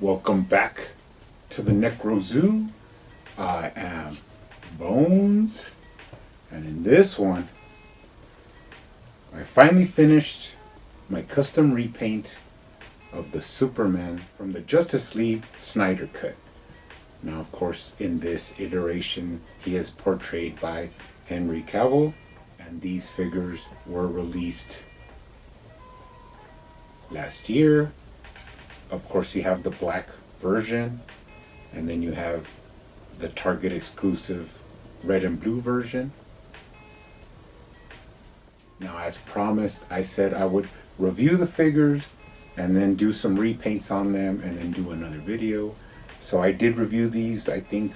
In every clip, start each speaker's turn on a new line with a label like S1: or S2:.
S1: Welcome back to the Necro Zoo. I am Bones, and in this one, I finally finished my custom repaint of the Superman from the Justice League Snyder cut. Now, of course, in this iteration, he is portrayed by Henry Cavill, and these figures were released last year. Of course, you have the black version, and then you have the Target exclusive red and blue version. Now, as promised, I said I would review the figures and then do some repaints on them and then do another video. So I did review these, I think,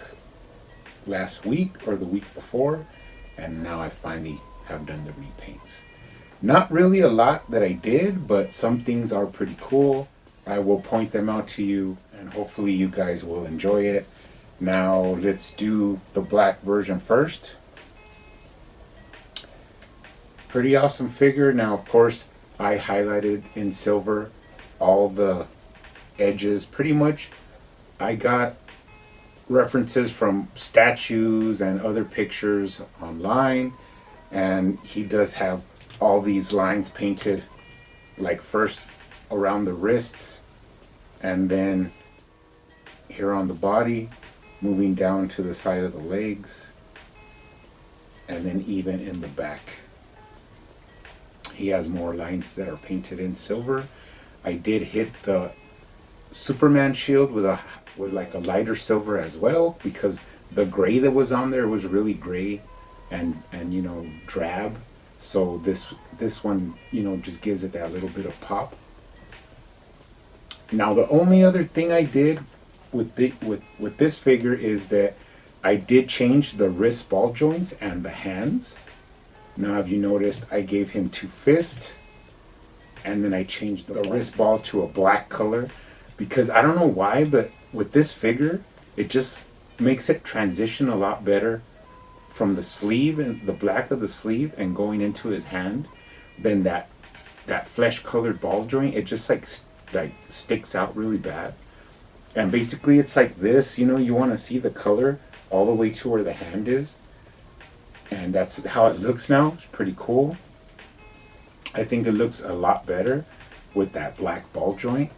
S1: last week or the week before, and now I finally have done the repaints. Not really a lot that I did, but some things are pretty cool. I will point them out to you, and hopefully you guys will enjoy it. Now let's do the black version first. Pretty awesome figure. Now, of course, I highlighted in silver all the edges. Pretty much I got references from statues and other pictures online, and he does have all these lines painted, like first around the wrists and then here on the body, moving down to the side of the legs, and then even in the back. He has more lines that are painted in silver. I did hit the Superman shield with like a lighter silver as well, because the gray that was on there was really gray and drab. So this one, just gives it that little bit of pop. Now, the only other thing I did with this figure is that I did change the wrist ball joints and the hands. Now, have you noticed I gave him two fists, and then I changed the wrist ball to a black color, because I don't know why, but with this figure, it just makes it transition a lot better from the sleeve and the black of the sleeve and going into his hand than that flesh colored ball joint. It just like sticks out really bad. And basically it's like this, you want to see the color all the way to where the hand is, and that's how it looks now. It's pretty cool. I think it looks a lot better with that black ball joint.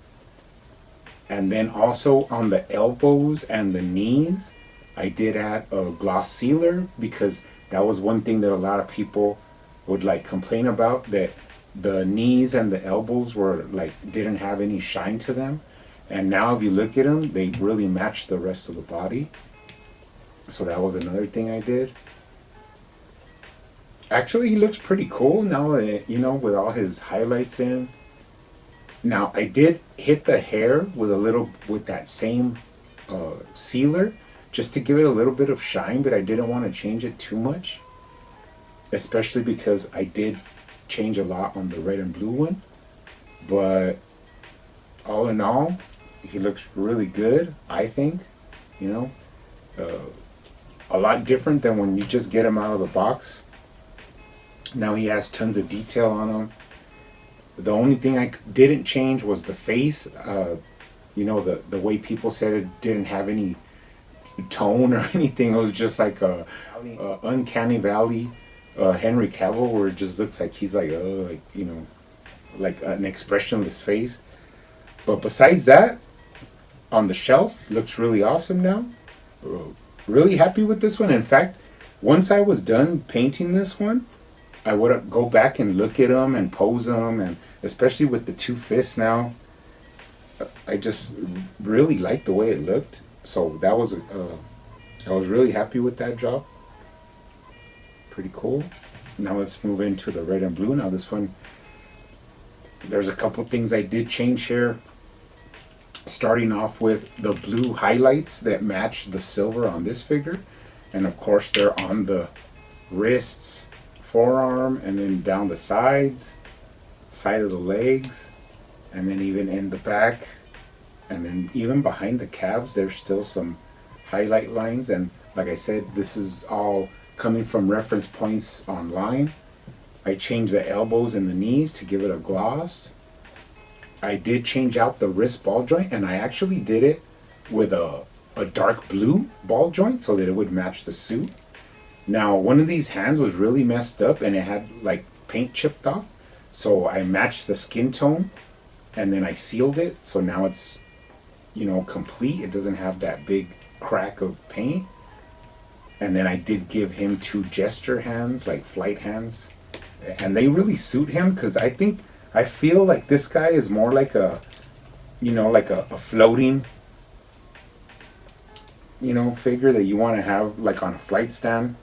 S1: And then also on the elbows and the knees, I did add a gloss sealer, because that was one thing that a lot of people would complain about, that the knees and the elbows were didn't have any shine to them. And now if you look at them, they really match the rest of the body. So that was another thing I did. Actually, he looks pretty cool now, with all his highlights in. Now, I did hit the hair with that same sealer, just to give it a little bit of shine, but I didn't want to change it too much, especially because I did change a lot on the red and blue one. But all in all, he looks really good, I think. A lot different than when you just get him out of the box. Now he has tons of detail on him. The only thing I didn't change was the face. The way people said it didn't have any tone or anything. It was just like a uncanny valley Henry Cavill, where it just looks like he's like an expressionless face. But besides that, on the shelf, looks really awesome now. Really happy with this one. In fact, once I was done painting this one, I would go back and look at them and pose them, and especially with the two fists now, I just really liked the way it looked. So that was I was really happy with that job. Pretty cool. Now let's move into the red and blue. Now this one, there's a couple things I did change here. Starting off with the blue highlights that match the silver on this figure, and of course they're on the wrists, forearm, and then down the side of the legs, and then even in the back, and then even behind the calves there's still some highlight lines. And like I said, this is all coming from reference points online. I changed the elbows and the knees to give it a gloss. I did change out the wrist ball joint, and I actually did it with a dark blue ball joint so that it would match the suit. Now, one of these hands was really messed up and it had like paint chipped off. So I matched the skin tone and then I sealed it. So now it's, complete. It doesn't have that big crack of paint. And then I did give him 2 gesture hands, like flight hands. And they really suit him because I feel like this guy is more like a floating, figure that you want to have like on a flight stand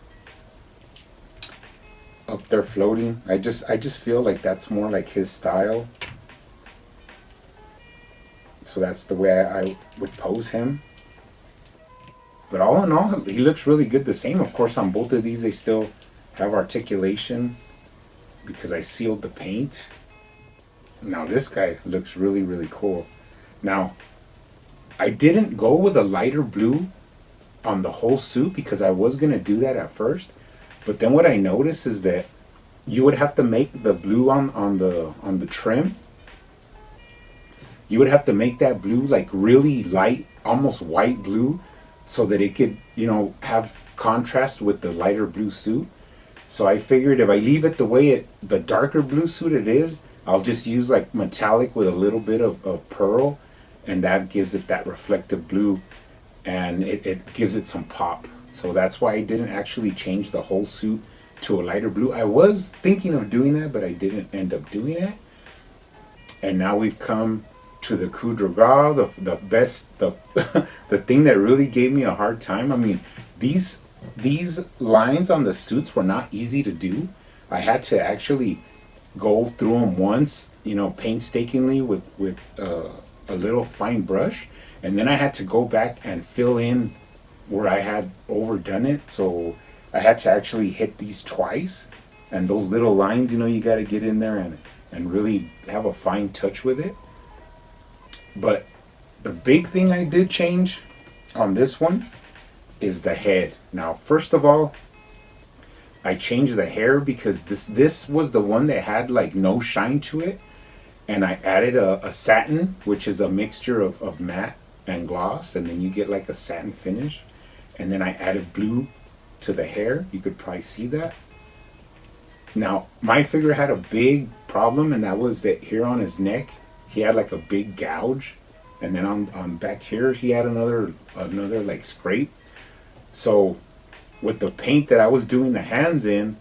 S1: up there floating. I just feel like that's more like his style. So that's the way I would pose him. But all in all, he looks really good the same. Of course, on both of these, they still have articulation because I sealed the paint. Now this guy looks really, really cool. Now, I didn't go with a lighter blue on the whole suit because I was going to do that at first. But then what I noticed is that you would have to make the blue on the trim. You would have to make that blue like really light, almost white blue, so that it could, have contrast with the lighter blue suit. So I figured if I leave it the way the darker blue suit it is, I'll just use like metallic with a little bit of pearl, and that gives it that reflective blue, and it gives it some pop. So that's why I didn't actually change the whole suit to a lighter blue. I was thinking of doing that, but I didn't end up doing it. And now we've come to the coup de grace, the best, the thing that really gave me a hard time. I mean, these lines on the suits were not easy to do. I had to actually go through them once, painstakingly with a little fine brush, and then I had to go back and fill in where I had overdone it. So I had to actually hit these twice, and those little lines, you got to get in there and really have a fine touch with it. But the big thing I did change on this one is the head. Now, first of all, I changed the hair because this was the one that had like no shine to it, and I added a satin, which is a mixture of matte and gloss, and then you get like a satin finish. And then I added blue to the hair. You could probably see that. Now, my figure had a big problem, and that was that here on his neck, he had like a big gouge. And then on back here, he had another like scrape. So with the paint that I was doing the hands in,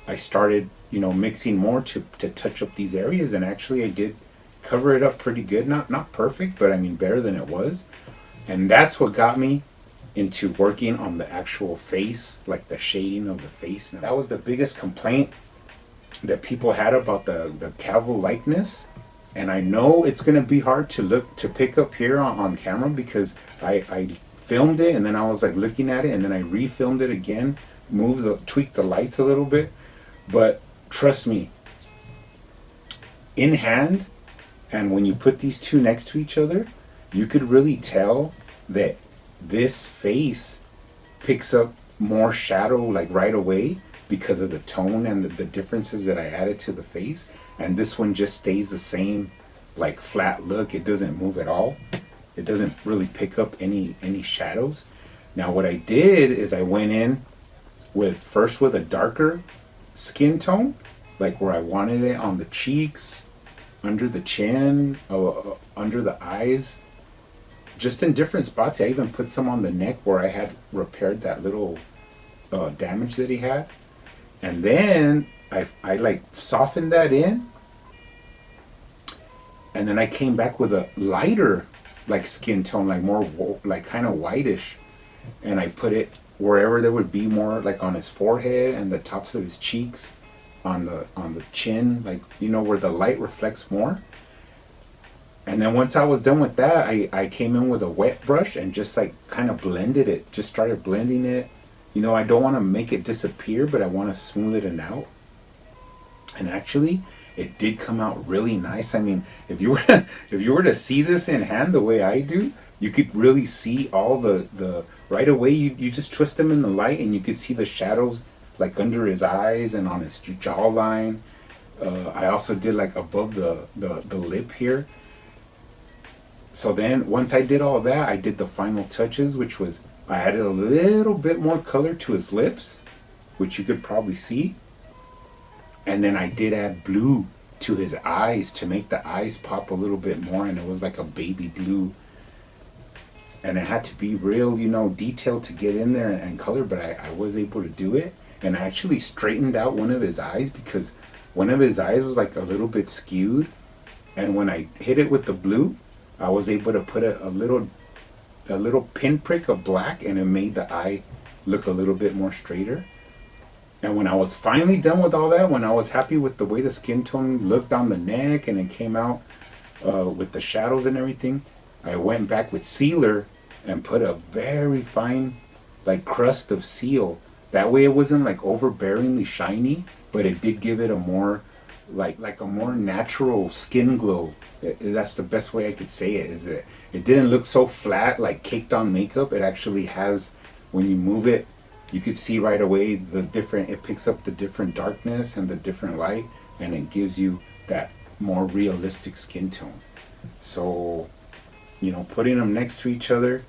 S1: I started, mixing more to touch up these areas. And actually I did cover it up pretty good. Not perfect, but I mean better than it was. And that's what got me into working on the actual face, like the shading of the face. Now, that was the biggest complaint that people had about the Cavill likeness. And I know it's going to be hard to pick up here on camera because I filmed it and then I was like looking at it and then I refilmed it again, tweaked the lights a little bit. But trust me, in hand, and when you put these two next to each other, you could really tell that this face picks up more shadow like right away because of the tone and the differences that I added to the face. And this one just stays the same, like flat look. It doesn't move at all. It doesn't really pick up any shadows. Now what I did is I went in first with a darker skin tone, like where I wanted it on the cheeks, under the chin, under the eyes, just in different spots. I even put some on the neck where I had repaired that little damage that he had. And then I like softened that in, and then I came back with a lighter like skin tone, like more like kind of whitish, and I put it wherever there would be more, like on his forehead and the tops of his cheeks, on the chin, like where the light reflects more. And then once I was done with that, I came in with a wet brush and just like kind of blended it, just started blending it. I don't want to make it disappear, but I want to smooth it out. And actually, it did come out really nice. I mean, if you were to see this in hand the way I do, you could really see all the right away. You just twist them in the light, and you could see the shadows like under his eyes and on his jawline. I also did like above the lip here. So then once I did all that, I did the final touches, which was I added a little bit more color to his lips, which you could probably see. And then I did add blue to his eyes to make the eyes pop a little bit more, and it was like a baby blue. And it had to be real, detailed to get in there and color, but I was able to do it. And I actually straightened out one of his eyes because one of his eyes was like a little bit skewed. And when I hit it with the blue, I was able to put a little pinprick of black, and it made the eye look a little bit more straighter. And when I was finally done with all that, when I was happy with the way the skin tone looked on the neck and it came out with the shadows and everything, I went back with sealer and put a very fine like crust of seal. That way it wasn't like overbearingly shiny, but it did give it a more like a more natural skin glow. That's the best way I could say it, is that it didn't look so flat like caked on makeup. It actually has, when you move it, you could see right away it picks up the different darkness and the different light, and it gives you that more realistic skin tone. So, putting them next to each other,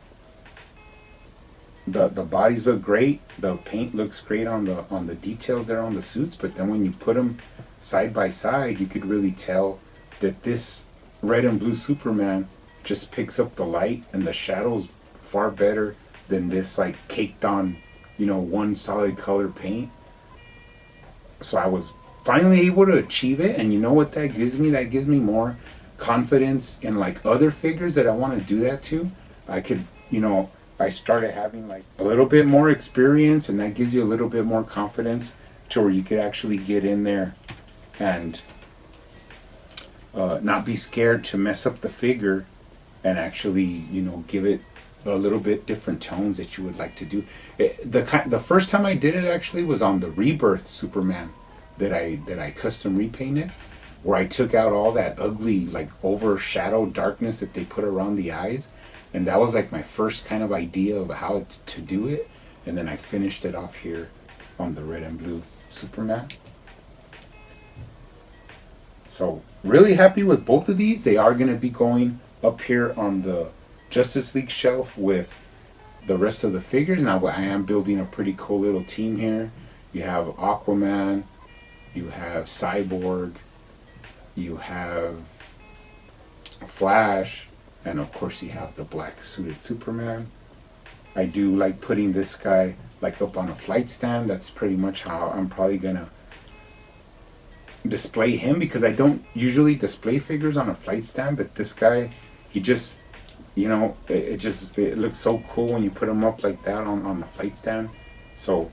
S1: the bodies look great, the paint looks great on the details there on the suits, but then when you put them side by side, you could really tell that this red and blue Superman just picks up the light and the shadows far better than this like caked on one solid color paint. So I was finally able to achieve it, and you know what that gives me? That gives me more confidence in like other figures that I want to do that to. I could, I started having like a little bit more experience, and that gives you a little bit more confidence to where you could actually get in there and not be scared to mess up the figure, and actually, give it a little bit different tones that you would like to do. The first time I did it actually was on the Rebirth Superman that I custom repainted, where I took out all that ugly like overshadowed darkness that they put around the eyes, and that was like my first kind of idea of how to do it, and then I finished it off here on the red and blue Superman. So really happy with both of these. They are going to be going up here on the Justice League shelf with the rest of the figures. Now I am building a pretty cool little team here. You have Aquaman, you have Cyborg, you have Flash, and of course you have the black suited Superman. I do like putting this guy like up on a flight stand. That's pretty much how I'm probably gonna display him, because I don't usually display figures on a flight stand, but this guy, he just, it looks so cool when you put him up like that on the flight stand. So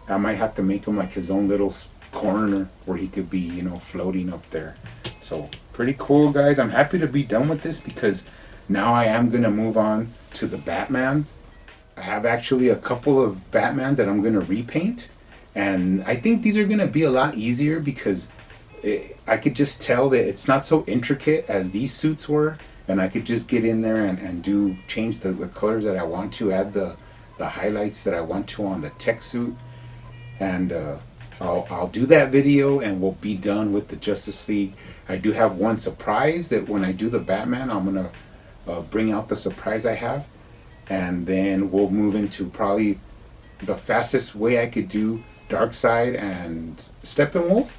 S1: I might have to make him like his own little corner where he could be, floating up there. So pretty cool, guys. I'm happy to be done with this, because now I am going to move on to the Batmans. I have actually a couple of Batmans that I'm going to repaint, and I think these are going to be a lot easier, because I could just tell that it's not so intricate as these suits were, and I could just get in there and change the colors that I want to, add the highlights that I want to on the tech suit, and I'll do that video and we'll be done with the Justice League. I do have one surprise that when I do the Batman, I'm going to bring out the surprise I have, and then we'll move into probably the fastest way I could do Darkseid and Steppenwolf,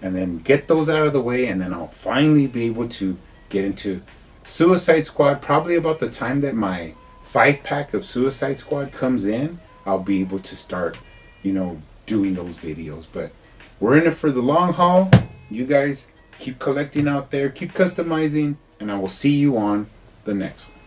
S1: and then get those out of the way, and then I'll finally be able to get into Suicide Squad. Probably about the time that my 5-pack of Suicide Squad comes in, I'll be able to start, doing those videos. But we're in it for the long haul. You guys keep collecting out there, keep customizing, and I will see you on the next one.